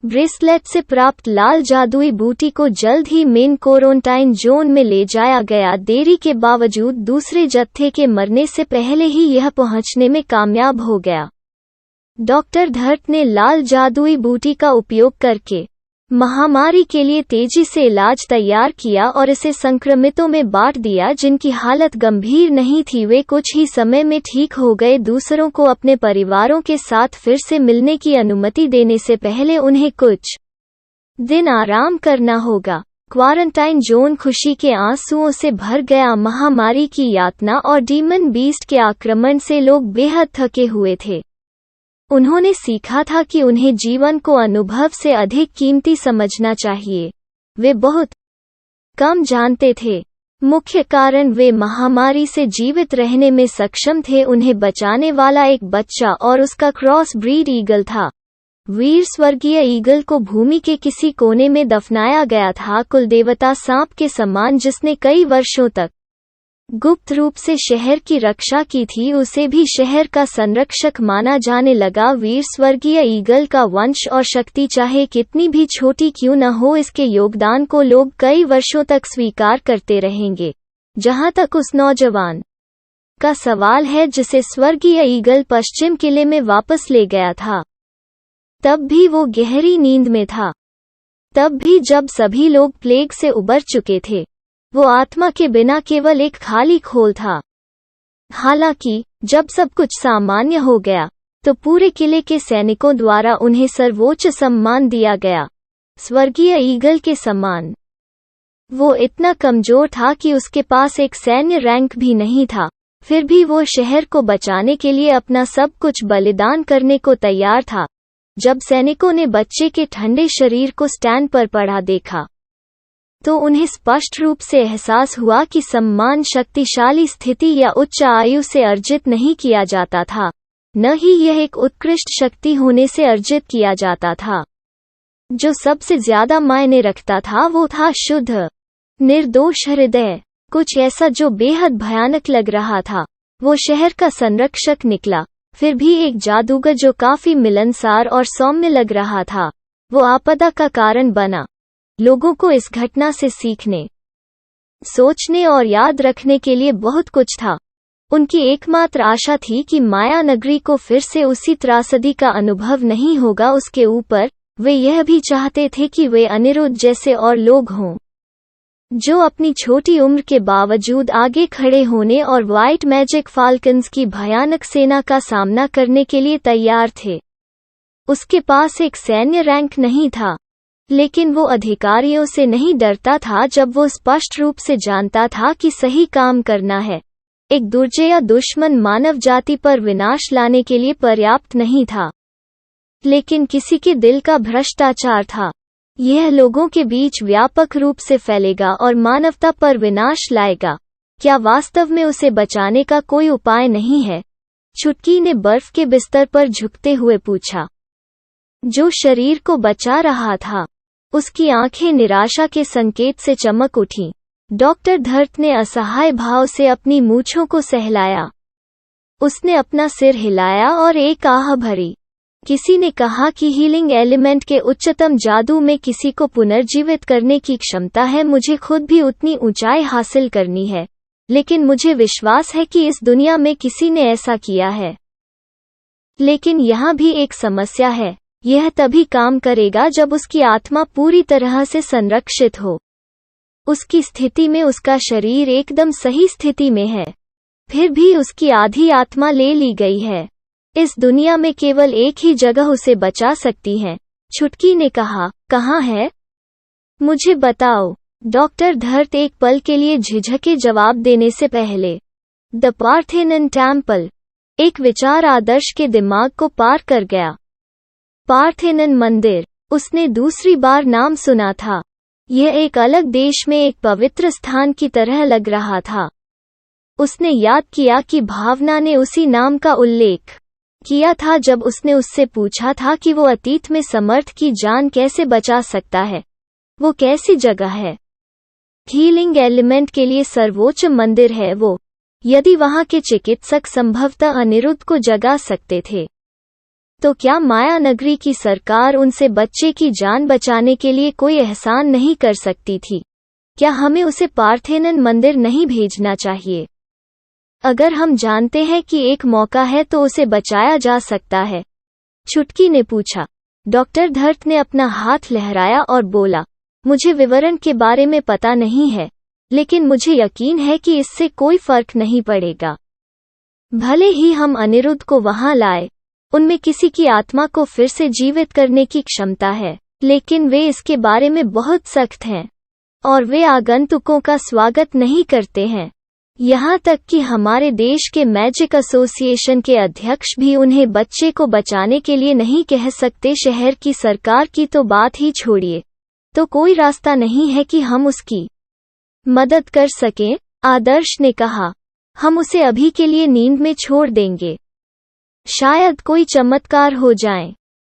Bracelet से प्राप्त लाल जादुई बूटी को जल्द ही मेन क्वारंटाइन जोन में ले जाया गया। देरी के बावजूद दूसरे जत्थे के मरने से पहले ही यह पहुंचने में कामयाब हो गया। डॉक्टर धर्त ने लाल जादुई बूटी का उपयोग करके महामारी के लिए तेजी से इलाज तैयार किया और इसे संक्रमितों में बांट दिया। जिनकी हालत गंभीर नहीं थी वे कुछ ही समय में ठीक हो गए। दूसरों को अपने परिवारों के साथ फिर से मिलने की अनुमति देने से पहले उन्हें कुछ दिन आराम करना होगा। क्वारंटाइन जोन खुशी के आंसुओं से भर गया। महामारी की यातना और डीमन बीस्ट के आक्रमण से लोग बेहद थके हुए थे। उन्होंने सीखा था कि उन्हें जीवन को अनुभव से अधिक कीमती समझना चाहिए। वे बहुत कम जानते थे। मुख्य कारण वे महामारी से जीवित रहने में सक्षम थे। उन्हें बचाने वाला एक बच्चा और उसका क्रॉस ब्रीड ईगल था। वीर स्वर्गीय ईगल को भूमि के किसी कोने में दफनाया गया था, कुलदेवता सांप के समान जिसने कई वर्षों तक गुप्त रूप से शहर की रक्षा की थी। उसे भी शहर का संरक्षक माना जाने लगा। वीर स्वर्गीय ईगल का वंश और शक्ति चाहे कितनी भी छोटी क्यों न हो, इसके योगदान को लोग कई वर्षों तक स्वीकार करते रहेंगे। जहां तक उस नौजवान का सवाल है जिसे स्वर्गीय ईगल पश्चिम किले में वापस ले गया था, तब भी वो गहरी नींद में था। तब भी जब सभी लोग प्लेग से उबर चुके थे, वो आत्मा के बिना केवल एक खाली खोल था। हालांकि जब सब कुछ सामान्य हो गया तो पूरे किले के सैनिकों द्वारा उन्हें सर्वोच्च सम्मान दिया गया, स्वर्गीय ईगल के सम्मान। वो इतना कमजोर था कि उसके पास एक सैन्य रैंक भी नहीं था, फिर भी वो शहर को बचाने के लिए अपना सब कुछ बलिदान करने को तैयार था। जब सैनिकों ने बच्चे के ठंडे शरीर को स्टैंड पर पड़ा देखा तो उन्हें स्पष्ट रूप से एहसास हुआ कि सम्मान शक्तिशाली स्थिति या उच्च आयु से अर्जित नहीं किया जाता था, न ही यह एक उत्कृष्ट शक्ति होने से अर्जित किया जाता था। जो सबसे ज्यादा मायने रखता था वो था शुद्ध निर्दोष हृदय, कुछ ऐसा जो बेहद भयानक लग रहा था। वो शहर का संरक्षक निकला, फिर भी एक जादूगर जो काफी मिलनसार और सौम्य लग रहा था। वो आपदा का कारण बना। लोगों को इस घटना से सीखने, सोचने और याद रखने के लिए बहुत कुछ था। उनकी एकमात्र आशा थी कि माया नगरी को फिर से उसी त्रासदी का अनुभव नहीं होगा। उसके ऊपर वे यह भी चाहते थे कि वे अनिरुद्ध जैसे और लोग हों जो अपनी छोटी उम्र के बावजूद आगे खड़े होने और व्हाइट मैजिक फाल्कन्स की भयानक सेना का सामना करने के लिए तैयार थे। उसके पास एक सैन्य रैंक नहीं था, लेकिन वो अधिकारियों से नहीं डरता था जब वो स्पष्ट रूप से जानता था कि सही काम करना है। एक दुर्जय दुश्मन मानव जाति पर विनाश लाने के लिए पर्याप्त नहीं था, लेकिन किसी के दिल का भ्रष्टाचार था। यह लोगों के बीच व्यापक रूप से फैलेगा और मानवता पर विनाश लाएगा। क्या वास्तव में उसे बचाने का कोई उपाय नहीं है? चुटकी ने बर्फ के बिस्तर पर झुकते हुए पूछा। जो शरीर को बचा रहा था, उसकी आंखें निराशा के संकेत से चमक उठीं। डॉक्टर धर्त ने असहाय भाव से अपनी मूंछों को सहलाया। उसने अपना सिर हिलाया और एक आह भरी। किसी ने कहा कि हीलिंग एलिमेंट के उच्चतम जादू में किसी को पुनर्जीवित करने की क्षमता है। मुझे खुद भी उतनी ऊंचाई हासिल करनी है, लेकिन मुझे विश्वास है कि इस दुनिया में किसी ने ऐसा किया है। लेकिन यहाँ भी एक समस्या है। यह तभी काम करेगा जब उसकी आत्मा पूरी तरह से संरक्षित हो। उसकी स्थिति में उसका शरीर एकदम सही स्थिति में है, फिर भी उसकी आधी आत्मा ले ली गई है। इस दुनिया में केवल एक ही जगह उसे बचा सकती है। चुटकी ने कहा, कहाँ है? मुझे बताओ। डॉक्टर धर्त एक पल के लिए झिझके जवाब देने से पहले। द पार्थेनन टेम्पल, एक विचार आदर्श के दिमाग को पार कर गया। पार्थेनन मंदिर, उसने दूसरी बार नाम सुना था। यह एक अलग देश में एक पवित्र स्थान की तरह लग रहा था। उसने याद किया कि भावना ने उसी नाम का उल्लेख किया था जब उसने उससे पूछा था कि वो अतीत में समर्थ की जान कैसे बचा सकता है। वो कैसी जगह है? हीलिंग एलिमेंट के लिए सर्वोच्च मंदिर है वो। यदि वहां के चिकित्सक संभवतः अनिरुद्ध को जगा सकते थे, तो क्या माया नगरी की सरकार उनसे बच्चे की जान बचाने के लिए कोई एहसान नहीं कर सकती थी? क्या हमें उसे पार्थेनन मंदिर नहीं भेजना चाहिए? अगर हम जानते हैं कि एक मौका है तो उसे बचाया जा सकता है। छुटकी ने पूछा। डॉक्टर धर्त ने अपना हाथ लहराया और बोला, मुझे विवरण के बारे में पता नहीं है, लेकिन मुझे यकीन है कि इससे कोई फर्क नहीं पड़ेगा। भले ही हम अनिरुद्ध को वहां लाए, उनमें किसी की आत्मा को फिर से जीवित करने की क्षमता है, लेकिन वे इसके बारे में बहुत सख्त हैं और वे आगंतुकों का स्वागत नहीं करते हैं। यहाँ तक कि हमारे देश के मैजिक एसोसिएशन के अध्यक्ष भी उन्हें बच्चे को बचाने के लिए नहीं कह सकते। शहर की सरकार की तो बात ही छोड़िए, तो कोई रास्ता नहीं है कि हम उसकी मदद कर सकें? आदर्श ने कहा, हम उसे अभी के लिए नींद में छोड़ देंगे। शायद कोई चमत्कार हो जाए।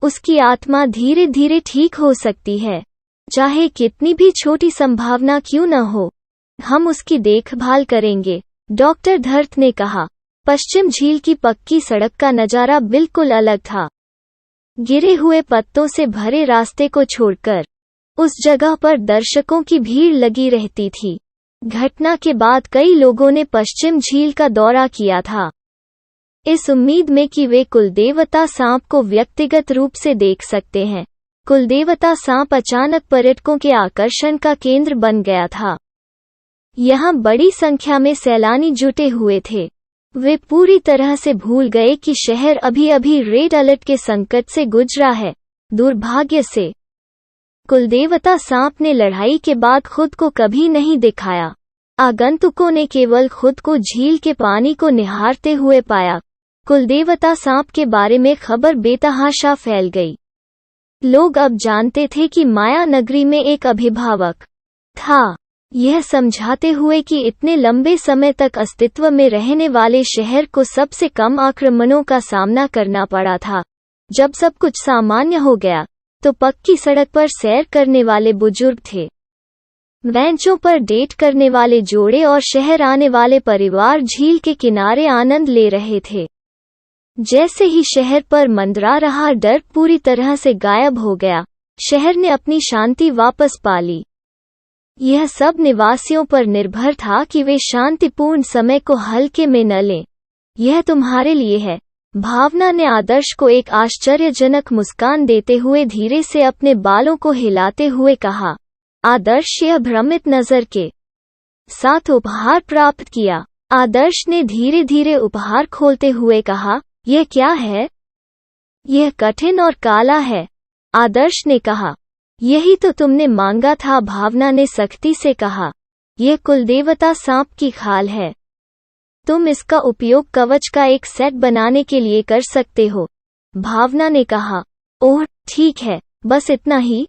उसकी आत्मा धीरे धीरे ठीक हो सकती है, चाहे कितनी भी छोटी संभावना क्यों न हो। हम उसकी देखभाल करेंगे, डॉक्टर धर्त ने कहा। पश्चिम झील की पक्की सड़क का नजारा बिल्कुल अलग था। गिरे हुए पत्तों से भरे रास्ते को छोड़कर उस जगह पर दर्शकों की भीड़ लगी रहती थी। घटना के बाद कई लोगों ने पश्चिम झील का दौरा किया था, इस उम्मीद में कि वे कुलदेवता सांप को व्यक्तिगत रूप से देख सकते हैं। कुलदेवता सांप अचानक पर्यटकों के आकर्षण का केंद्र बन गया था। यहाँ बड़ी संख्या में सैलानी जुटे हुए थे। वे पूरी तरह से भूल गए कि शहर अभी अभी रेड अलर्ट के संकट से गुजरा है। दुर्भाग्य से कुलदेवता सांप ने लड़ाई के बाद खुद को कभी नहीं दिखाया। आगंतुकों ने केवल खुद को झील के पानी को निहारते हुए पाया। कुलदेवता सांप के बारे में खबर बेतहाशा फैल गई। लोग अब जानते थे कि माया नगरी में एक अभिभावक था, यह समझाते हुए कि इतने लंबे समय तक अस्तित्व में रहने वाले शहर को सबसे कम आक्रमणों का सामना करना पड़ा था। जब सब कुछ सामान्य हो गया तो पक्की सड़क पर सैर करने वाले बुजुर्ग थे, बेंचों पर डेट करने वाले जोड़े और शहर आने वाले परिवार झील के किनारे आनंद ले रहे थे। जैसे ही शहर पर मंडरा रहा डर पूरी तरह से गायब हो गया। शहर ने अपनी शांति वापस पा ली। यह सब निवासियों पर निर्भर था कि वे शांतिपूर्ण समय को हल्के में न लें। यह तुम्हारे लिए है, भावना ने आदर्श को एक आश्चर्यजनक मुस्कान देते हुए धीरे से अपने बालों को हिलाते हुए कहा। आदर्श यह भ्रमित नजर के साथ उपहार प्राप्त किया। आदर्श ने धीरे धीरे उपहार खोलते हुए कहा, यह क्या है? यह कठिन और काला है, आदर्श ने कहा। यही तो तुमने मांगा था, भावना ने सख्ती से कहा। यह कुलदेवता सांप की खाल है। तुम इसका उपयोग कवच का एक सेट बनाने के लिए कर सकते हो, भावना ने कहा। ओह ठीक है, बस इतना ही?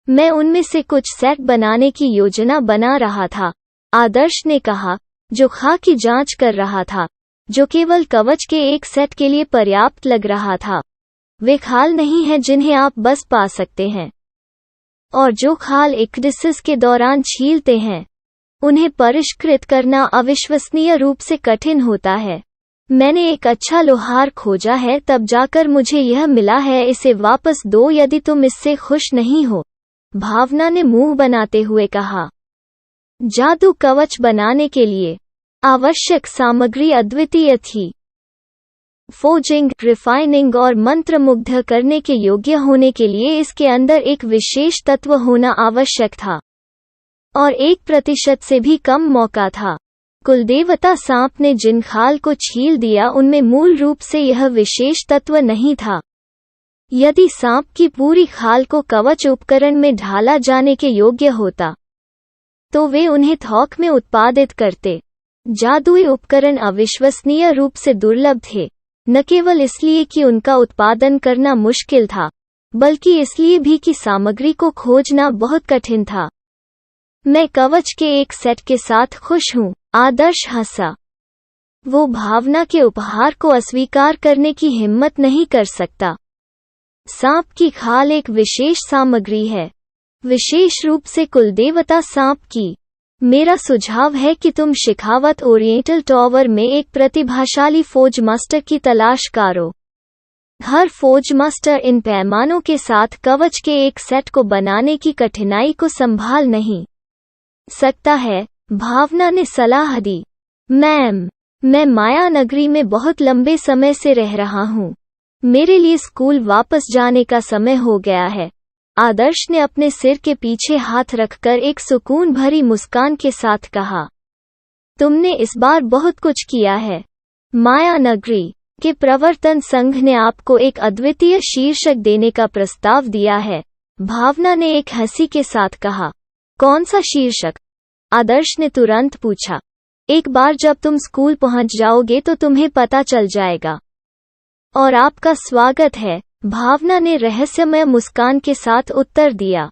मैं उनमें से कुछ सेट बनाने की योजना बना रहा था, आदर्श ने कहा, जो खा की जांच कर रहा था, जो केवल कवच के एक सेट के लिए पर्याप्त लग रहा था। वे खाल नहीं हैं जिन्हें आप बस पा सकते हैं, और जो खाल इक्डिसिस के दौरान छीलते हैं, उन्हें परिष्कृत करना अविश्वसनीय रूप से कठिन होता है। मैंने एक अच्छा लोहार खोजा है, तब जाकर मुझे यह मिला है। इसे वापस दो यदि तुम इससे खुश नहीं हो, भावना ने मुंह बनाते हुए कहा। जादू कवच बनाने के लिए आवश्यक सामग्री अद्वितीय थी। फोजिंग, रिफाइनिंग और मंत्रमुग्ध करने के योग्य होने के लिए इसके अंदर एक विशेष तत्व होना आवश्यक था, और 1% से भी कम मौका था। कुलदेवता सांप ने जिन खाल को छील दिया उनमें मूल रूप से यह विशेष तत्व नहीं था। यदि सांप की पूरी खाल को कवच उपकरण में ढाला जाने के योग्य होता, तो वे उन्हें थोक में उत्पादित करते। जादुई उपकरण अविश्वसनीय रूप से दुर्लभ थे, न केवल इसलिए कि उनका उत्पादन करना मुश्किल था, बल्कि इसलिए भी कि सामग्री को खोजना बहुत कठिन था। मैं कवच के एक सेट के साथ खुश हूँ, आदर्श हंसा। वो भावना के उपहार को अस्वीकार करने की हिम्मत नहीं कर सकता। सांप की खाल एक विशेष सामग्री है, विशेष रूप से कुलदेवता सांप की। मेरा सुझाव है कि तुम शिखावत ओरिएंटल टॉवर में एक प्रतिभाशाली फोज मास्टर की तलाश करो। हर फौज मास्टर इन पैमानों के साथ कवच के एक सेट को बनाने की कठिनाई को संभाल नहीं सकता है। भावना ने सलाह दी। मैम, मैं माया नगरी में बहुत लंबे समय से रह रहा हूँ। मेरे लिए स्कूल वापस जाने का समय हो गया है। आदर्श ने अपने सिर के पीछे हाथ रखकर एक सुकून भरी मुस्कान के साथ कहा, तुमने इस बार बहुत कुछ किया है। माया नगरी के प्रवर्तन संघ ने आपको एक अद्वितीय शीर्षक देने का प्रस्ताव दिया है। भावना ने एक हंसी के साथ कहा। कौन सा शीर्षक? आदर्श ने तुरंत पूछा। एक बार जब तुम स्कूल पहुंच जाओगे तो तुम्हें पता चल जाएगा। और आपका स्वागत है, भावना ने रहस्यमय मुस्कान के साथ उत्तर दिया।